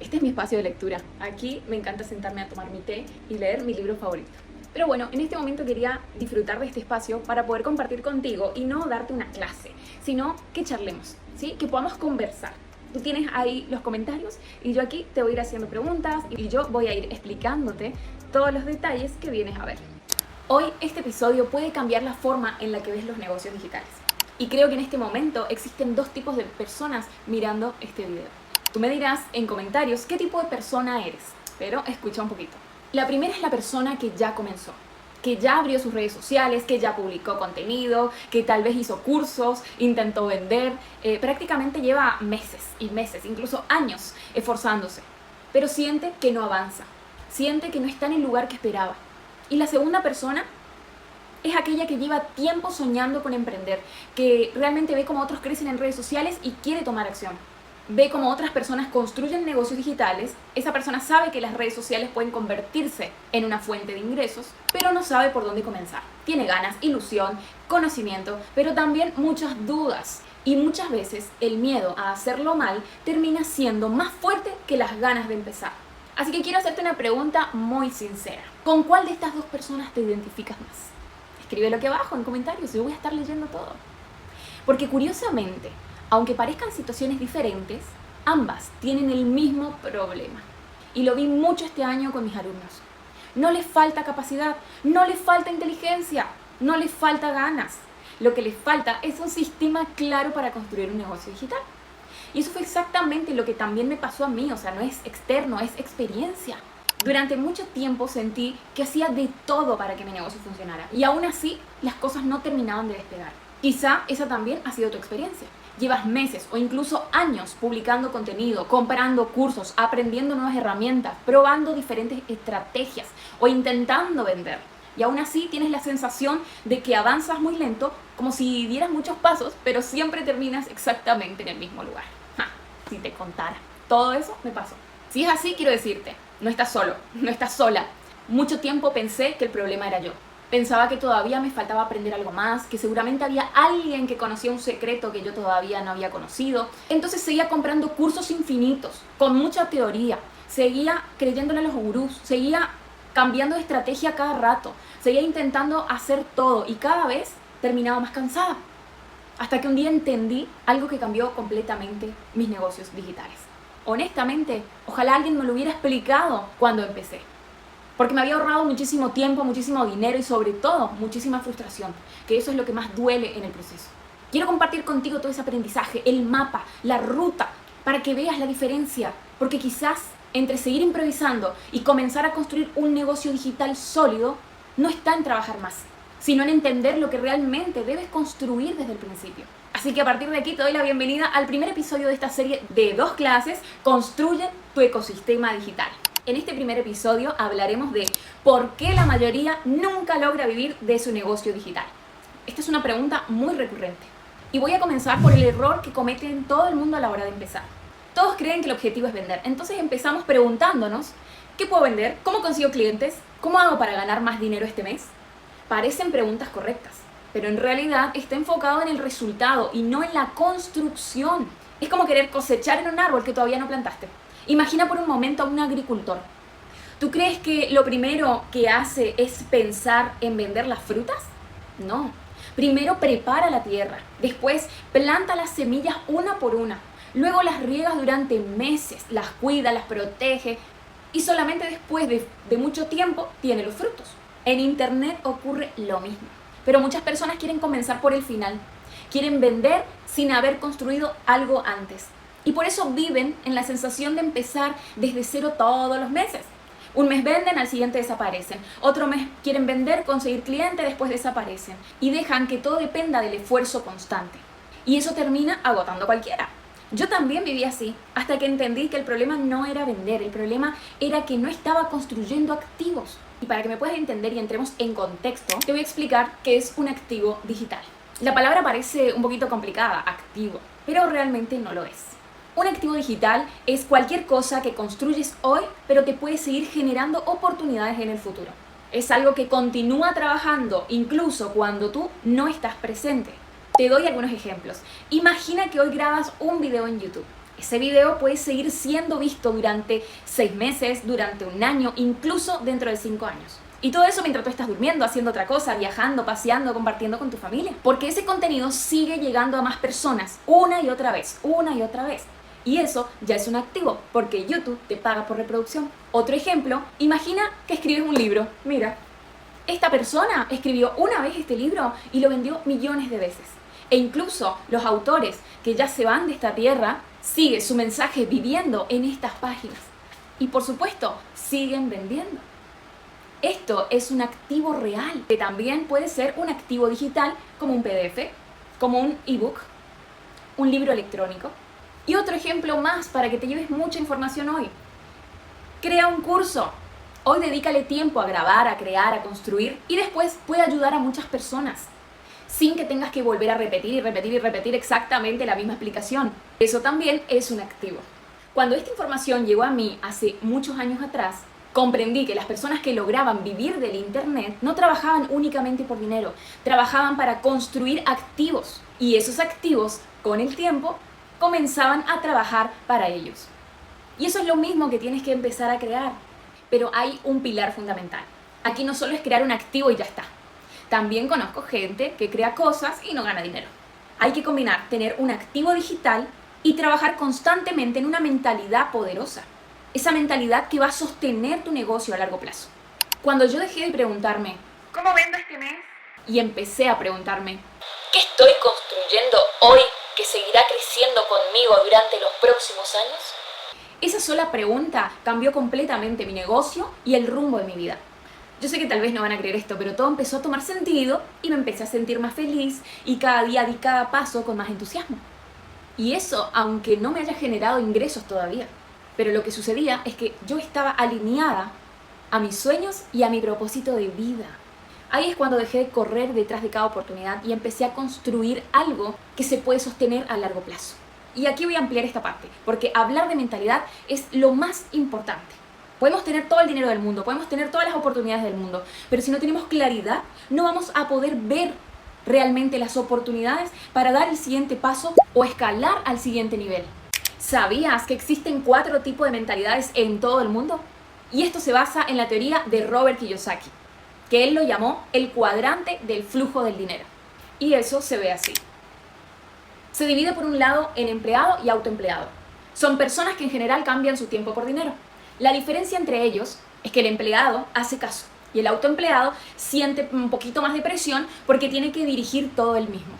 Este es mi espacio de lectura. Aquí me encanta sentarme a tomar mi té y leer mi libro favorito. Pero bueno, en este momento quería disfrutar de este espacio para poder compartir contigo y no darte una clase, sino que charlemos, ¿sí? Que podamos conversar. Tú tienes ahí los comentarios y yo aquí te voy a ir haciendo preguntas y yo voy a ir explicándote todos los detalles que vienes a ver. Hoy este episodio puede cambiar la forma en la que ves los negocios digitales. Y creo que en este momento existen dos tipos de personas mirando este video. Tú me dirás en comentarios qué tipo de persona eres, pero escucha un poquito. La primera es la persona que ya comenzó, que ya abrió sus redes sociales, que ya publicó contenido, que tal vez hizo cursos, intentó vender, prácticamente lleva meses y meses, incluso años esforzándose, pero siente que no avanza, siente que no está en el lugar que esperaba. Y la segunda persona es aquella que lleva tiempo soñando con emprender, que realmente ve cómo otros crecen en redes sociales y quiere tomar acción. Ve cómo otras personas construyen negocios digitales, esa persona sabe que las redes sociales pueden convertirse en una fuente de ingresos, pero no sabe por dónde comenzar. Tiene ganas, ilusión, conocimiento, pero también muchas dudas. Y muchas veces el miedo a hacerlo mal termina siendo más fuerte que las ganas de empezar. Así que quiero hacerte una pregunta muy sincera. ¿Con cuál de estas dos personas te identificas más? Escríbelo aquí abajo en comentarios, yo voy a estar leyendo todo. Porque curiosamente, aunque parezcan situaciones diferentes, ambas tienen el mismo problema. Y lo vi mucho este año con mis alumnos. No les falta capacidad, no les falta inteligencia, no les falta ganas. Lo que les falta es un sistema claro para construir un negocio digital. Y eso fue exactamente lo que también me pasó a mí, o sea, no es externo, es experiencia. Durante mucho tiempo sentí que hacía de todo para que mi negocio funcionara. Y aún así, las cosas no terminaban de despegar. Quizá esa también ha sido tu experiencia. Llevas meses o incluso años publicando contenido, comprando cursos, aprendiendo nuevas herramientas, probando diferentes estrategias o intentando vender. Y aún así tienes la sensación de que avanzas muy lento, como si dieras muchos pasos, pero siempre terminas exactamente en el mismo lugar. Si te contara. Todo eso me pasó. Si es así, quiero decirte, no estás solo, no estás sola. Mucho tiempo pensé que el problema era yo. Pensaba que todavía me faltaba aprender algo más, que seguramente había alguien que conocía un secreto que yo todavía no había conocido. Entonces seguía comprando cursos infinitos, con mucha teoría. Seguía creyéndole a los gurús, seguía cambiando de estrategia cada rato. Seguía intentando hacer todo y cada vez terminaba más cansada. Hasta que un día entendí algo que cambió completamente mis negocios digitales. Honestamente, ojalá alguien me lo hubiera explicado cuando empecé. Porque me había ahorrado muchísimo tiempo, muchísimo dinero y sobre todo muchísima frustración, que eso es lo que más duele en el proceso. Quiero compartir contigo todo ese aprendizaje, el mapa, la ruta, para que veas la diferencia. Porque quizás entre seguir improvisando y comenzar a construir un negocio digital sólido, no está en trabajar más, sino en entender lo que realmente debes construir desde el principio. Así que a partir de aquí te doy la bienvenida al primer episodio de esta serie de 2 clases, Construye tu ecosistema digital. En este primer episodio hablaremos de por qué la mayoría nunca logra vivir de su negocio digital. Esta es una pregunta muy recurrente. Y voy a comenzar por el error que cometen todo el mundo a la hora de empezar. Todos creen que el objetivo es vender. Entonces empezamos preguntándonos, ¿qué puedo vender? ¿Cómo consigo clientes? ¿Cómo hago para ganar más dinero este mes? Parecen preguntas correctas, pero en realidad está enfocado en el resultado y no en la construcción. Es como querer cosechar en un árbol que todavía no plantaste. Imagina por un momento a un agricultor. ¿Tú crees que lo primero que hace es pensar en vender las frutas? No. Primero prepara la tierra, después planta las semillas una por una, luego las riegas durante meses, las cuida, las protege y solamente después de mucho tiempo tiene los frutos. En internet ocurre lo mismo, pero muchas personas quieren comenzar por el final, quieren vender sin haber construido algo antes. Y por eso viven en la sensación de empezar desde cero todos los meses. Un mes venden, al siguiente desaparecen. Otro mes quieren vender, conseguir cliente, después desaparecen. Y dejan que todo dependa del esfuerzo constante. Y eso termina agotando a cualquiera. Yo también viví así, hasta que entendí que el problema no era vender, el problema era que no estaba construyendo activos. Y para que me puedas entender y entremos en contexto, te voy a explicar qué es un activo digital. La palabra parece un poquito complicada, activo, pero realmente no lo es. Un activo digital es cualquier cosa que construyes hoy, pero te puede seguir generando oportunidades en el futuro. Es algo que continúa trabajando incluso cuando tú no estás presente. Te doy algunos ejemplos. Imagina que hoy grabas un video en YouTube. Ese video puede seguir siendo visto durante 6 meses, durante un año, incluso dentro de 5 años. Y todo eso mientras tú estás durmiendo, haciendo otra cosa, viajando, paseando, compartiendo con tu familia. Porque ese contenido sigue llegando a más personas una y otra vez, una y otra vez. Y eso ya es un activo, porque YouTube te paga por reproducción. Otro ejemplo, imagina que escribes un libro. Mira, esta persona escribió una vez este libro y lo vendió millones de veces. E incluso los autores que ya se van de esta tierra, siguen su mensaje viviendo en estas páginas. Y por supuesto, siguen vendiendo. Esto es un activo real, que también puede ser un activo digital como un PDF, como un ebook, un libro electrónico. Y otro ejemplo más para que te lleves mucha información hoy. Crea un curso. Hoy dedícale tiempo a grabar, a crear, a construir y después puede ayudar a muchas personas sin que tengas que volver a repetir y repetir y repetir exactamente la misma explicación. Eso también es un activo. Cuando esta información llegó a mí hace muchos años atrás, comprendí que las personas que lograban vivir del internet no trabajaban únicamente por dinero, trabajaban para construir activos y esos activos con el tiempo comenzaban a trabajar para ellos. Y eso es lo mismo que tienes que empezar a crear, pero hay un pilar fundamental. Aquí no solo es crear un activo y ya está. También conozco gente que crea cosas y no gana dinero. Hay que combinar tener un activo digital y trabajar constantemente en una mentalidad poderosa. Esa mentalidad que va a sostener tu negocio a largo plazo. Cuando yo dejé de preguntarme, ¿cómo vendo este mes? Y empecé a preguntarme, ¿qué estoy construyendo hoy que seguirá creciendo conmigo durante los próximos años? Esa sola pregunta cambió completamente mi negocio y el rumbo de mi vida. Yo sé que tal vez no van a creer esto, pero todo empezó a tomar sentido y me empecé a sentir más feliz y cada día di cada paso con más entusiasmo. Y eso, aunque no me haya generado ingresos todavía. Pero lo que sucedía es que yo estaba alineada a mis sueños y a mi propósito de vida. Ahí es cuando dejé de correr detrás de cada oportunidad y empecé a construir algo que se puede sostener a largo plazo. Y aquí voy a ampliar esta parte, porque hablar de mentalidad es lo más importante. Podemos tener todo el dinero del mundo, podemos tener todas las oportunidades del mundo, pero si no tenemos claridad, no vamos a poder ver realmente las oportunidades para dar el siguiente paso o escalar al siguiente nivel. ¿Sabías que existen 4 tipos de mentalidades en todo el mundo? Y esto se basa en la teoría de Robert Kiyosaki, que él lo llamó el cuadrante del flujo del dinero. Y eso se ve así. Se divide por un lado en empleado y autoempleado. Son personas que en general cambian su tiempo por dinero. La diferencia entre ellos es que el empleado hace caso y el autoempleado siente un poquito más de presión porque tiene que dirigir todo él mismo.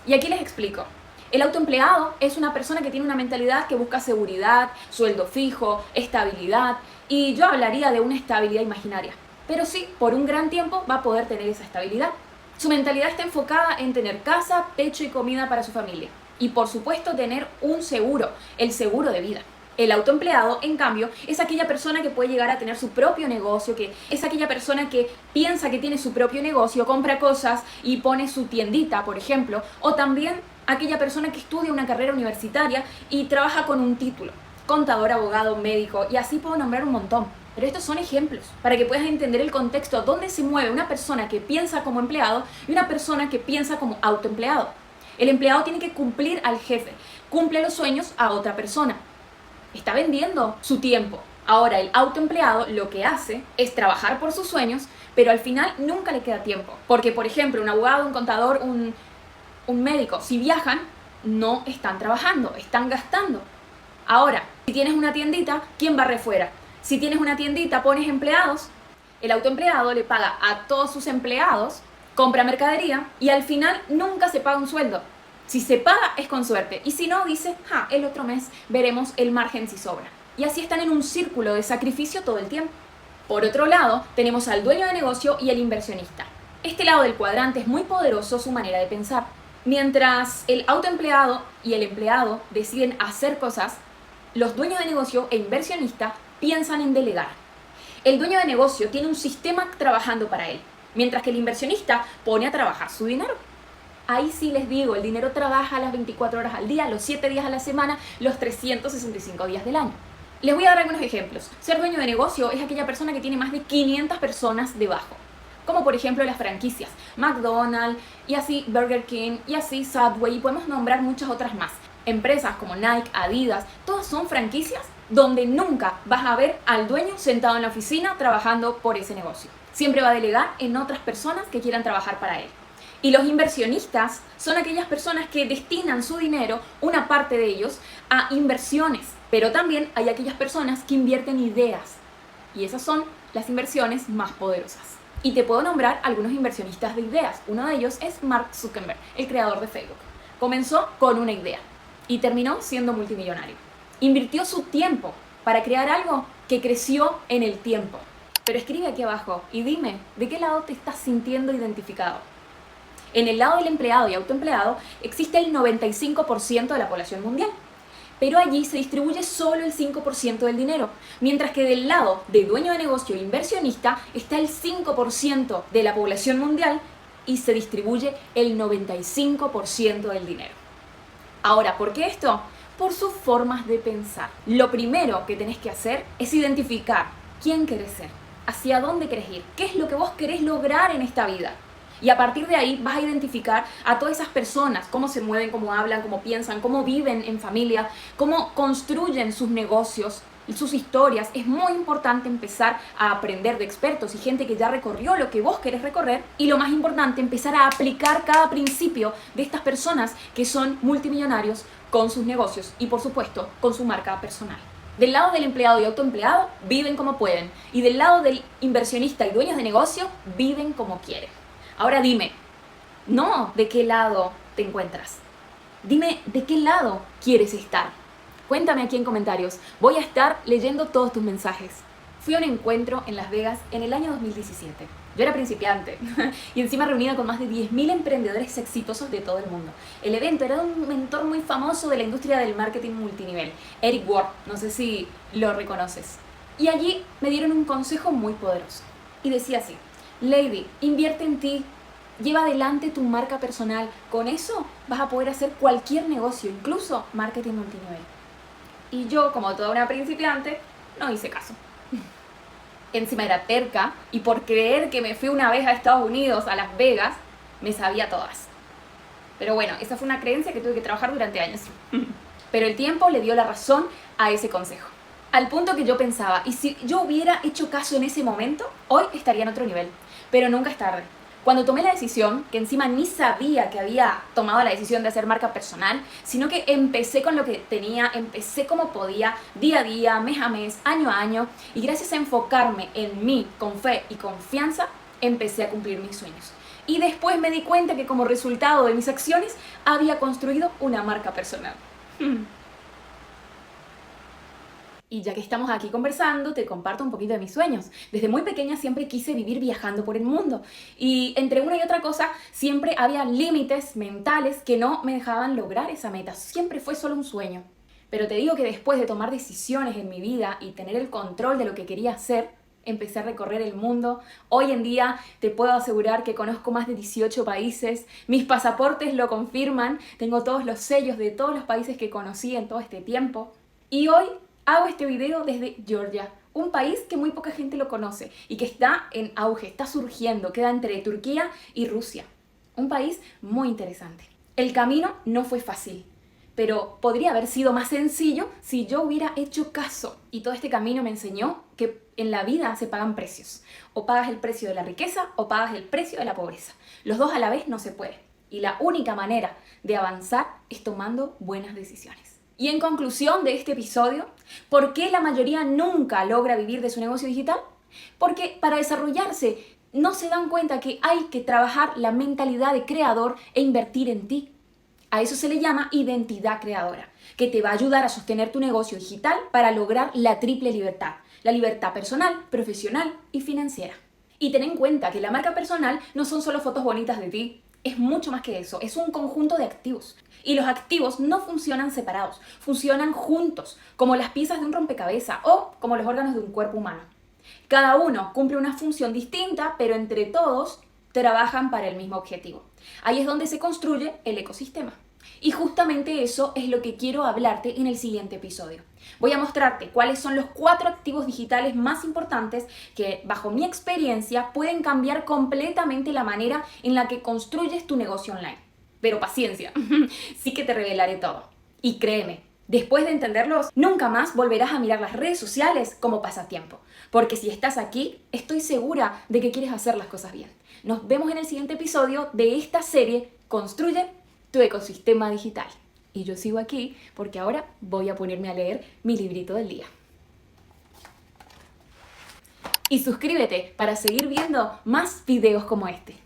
Y aquí les explico. El autoempleado es una persona que tiene una mentalidad que busca seguridad, sueldo fijo, estabilidad, y yo hablaría de una estabilidad imaginaria. Pero sí, por un gran tiempo va a poder tener esa estabilidad. Su mentalidad está enfocada en tener casa, techo y comida para su familia. Y por supuesto tener un seguro, el seguro de vida. El autoempleado, en cambio, es aquella persona que puede llegar a tener su propio negocio, que es aquella persona que piensa que tiene su propio negocio, compra cosas y pone su tiendita, por ejemplo, o también aquella persona que estudia una carrera universitaria y trabaja con un título, contador, abogado, médico, y así puedo nombrar un montón. Pero estos son ejemplos para que puedas entender el contexto donde se mueve una persona que piensa como empleado y una persona que piensa como autoempleado. El empleado tiene que cumplir al jefe, cumple los sueños a otra persona. Está vendiendo su tiempo. Ahora el autoempleado lo que hace es trabajar por sus sueños, pero al final nunca le queda tiempo. Porque, por ejemplo, un abogado, un contador, un médico, si viajan, no están trabajando, están gastando. Ahora, si tienes una tiendita, ¿quién barre fuera? Si tienes una tiendita, pones empleados, el autoempleado le paga a todos sus empleados, compra mercadería y al final nunca se paga un sueldo. Si se paga es con suerte y si no, dice, el otro mes veremos el margen si sobra. Y así están en un círculo de sacrificio todo el tiempo. Por otro lado, tenemos al dueño de negocio y el inversionista. Este lado del cuadrante es muy poderoso su manera de pensar. Mientras el autoempleado y el empleado deciden hacer cosas, los dueños de negocio e inversionistas piensan en delegar. El dueño de negocio tiene un sistema trabajando para él, mientras que el inversionista pone a trabajar su dinero. Ahí sí les digo, el dinero trabaja las 24 horas al día, los 7 días a la semana, los 365 días del año. Les voy a dar algunos ejemplos. Ser dueño de negocio es aquella persona que tiene más de 500 personas debajo. Como por ejemplo las franquicias, McDonald's, y así Burger King, y así Subway, y podemos nombrar muchas otras más. Empresas como Nike, Adidas, todas son franquicias donde nunca vas a ver al dueño sentado en la oficina trabajando por ese negocio. Siempre va a delegar en otras personas que quieran trabajar para él. Y los inversionistas son aquellas personas que destinan su dinero, una parte de ellos, a inversiones. Pero también hay aquellas personas que invierten ideas. Y esas son las inversiones más poderosas. Y te puedo nombrar algunos inversionistas de ideas. Uno de ellos es Mark Zuckerberg, el creador de Facebook. Comenzó con una idea y terminó siendo multimillonario. Invirtió su tiempo para crear algo que creció en el tiempo. Pero escribe aquí abajo y dime, ¿de qué lado te estás sintiendo identificado? En el lado del empleado y autoempleado existe el 95% de la población mundial, pero allí se distribuye solo el 5% del dinero, mientras que del lado de dueño de negocio e inversionista está el 5% de la población mundial y se distribuye el 95% del dinero. Ahora, ¿por qué esto? Por sus formas de pensar. Lo primero que tenés que hacer es identificar quién querés ser, hacia dónde querés ir, qué es lo que vos querés lograr en esta vida. Y a partir de ahí vas a identificar a todas esas personas, cómo se mueven, cómo hablan, cómo piensan, cómo viven en familia, cómo construyen sus negocios, sus historias. Es muy importante empezar a aprender de expertos y gente que ya recorrió lo que vos querés recorrer. Y lo más importante, empezar a aplicar cada principio de estas personas que son multimillonarios con sus negocios y, por supuesto, con su marca personal. Del lado del empleado y autoempleado, viven como pueden. Y del lado del inversionista y dueños de negocio, viven como quieren. Ahora dime, no de qué lado te encuentras. Dime de qué lado quieres estar. Cuéntame aquí en comentarios. Voy a estar leyendo todos tus mensajes. Fui a un encuentro en Las Vegas en el año 2017. Yo era principiante y encima reunida con más de 10.000 emprendedores exitosos de todo el mundo. El evento era de un mentor muy famoso de la industria del marketing multinivel, Eric Ward. No sé si lo reconoces. Y allí me dieron un consejo muy poderoso. Y decía así: Lady, invierte en ti, lleva adelante tu marca personal. Con eso vas a poder hacer cualquier negocio, incluso marketing multinivel. Y yo, como toda una principiante, no hice caso. Encima era terca y por creer que me fui una vez a Estados Unidos, a Las Vegas, me sabía todas. Pero bueno, esa fue una creencia que tuve que trabajar durante años. Pero el tiempo le dio la razón a ese consejo. Al punto que yo pensaba, ¿y si yo hubiera hecho caso en ese momento? Hoy estaría en otro nivel. Pero nunca es tarde. Cuando tomé la decisión, que encima ni sabía que había tomado la decisión de hacer marca personal, sino que empecé con lo que tenía, empecé como podía, día a día, mes a mes, año a año, y gracias a enfocarme en mí con fe y confianza, empecé a cumplir mis sueños. Y después me di cuenta que como resultado de mis acciones, había construido una marca personal. Y ya que estamos aquí conversando, te comparto un poquito de mis sueños. Desde muy pequeña siempre quise vivir viajando por el mundo. Y entre una y otra cosa, siempre había límites mentales que no me dejaban lograr esa meta. Siempre fue solo un sueño. Pero te digo que después de tomar decisiones en mi vida y tener el control de lo que quería hacer, empecé a recorrer el mundo. Hoy en día te puedo asegurar que conozco más de 18 países. Mis pasaportes lo confirman. Tengo todos los sellos de todos los países que conocí en todo este tiempo. Y hoy hago este video desde Georgia, un país que muy poca gente lo conoce y que está en auge, está surgiendo, queda entre Turquía y Rusia. Un país muy interesante. El camino no fue fácil, pero podría haber sido más sencillo si yo hubiera hecho caso. Y todo este camino me enseñó que en la vida se pagan precios. O pagas el precio de la riqueza o pagas el precio de la pobreza. Los dos a la vez no se puede. Y la única manera de avanzar es tomando buenas decisiones. Y en conclusión de este episodio, ¿por qué la mayoría nunca logra vivir de su negocio digital? Porque para desarrollarse no se dan cuenta que hay que trabajar la mentalidad de creador e invertir en ti. A eso se le llama identidad creadora, que te va a ayudar a sostener tu negocio digital para lograr la triple libertad. La libertad personal, profesional y financiera. Y ten en cuenta que la marca personal no son solo fotos bonitas de ti. Es mucho más que eso, es un conjunto de activos. Y los activos no funcionan separados, funcionan juntos, como las piezas de un rompecabezas o como los órganos de un cuerpo humano. Cada uno cumple una función distinta, pero entre todos trabajan para el mismo objetivo. Ahí es donde se construye el ecosistema. Y justamente eso es lo que quiero hablarte en el siguiente episodio. Voy a mostrarte cuáles son los 4 activos digitales más importantes que, bajo mi experiencia, pueden cambiar completamente la manera en la que construyes tu negocio online. Pero paciencia, sí que te revelaré todo. Y créeme, después de entenderlos, nunca más volverás a mirar las redes sociales como pasatiempo. Porque si estás aquí, estoy segura de que quieres hacer las cosas bien. Nos vemos en el siguiente episodio de esta serie Construye tu ecosistema digital. Y yo sigo aquí porque ahora voy a ponerme a leer mi librito del día. Y suscríbete para seguir viendo más videos como este.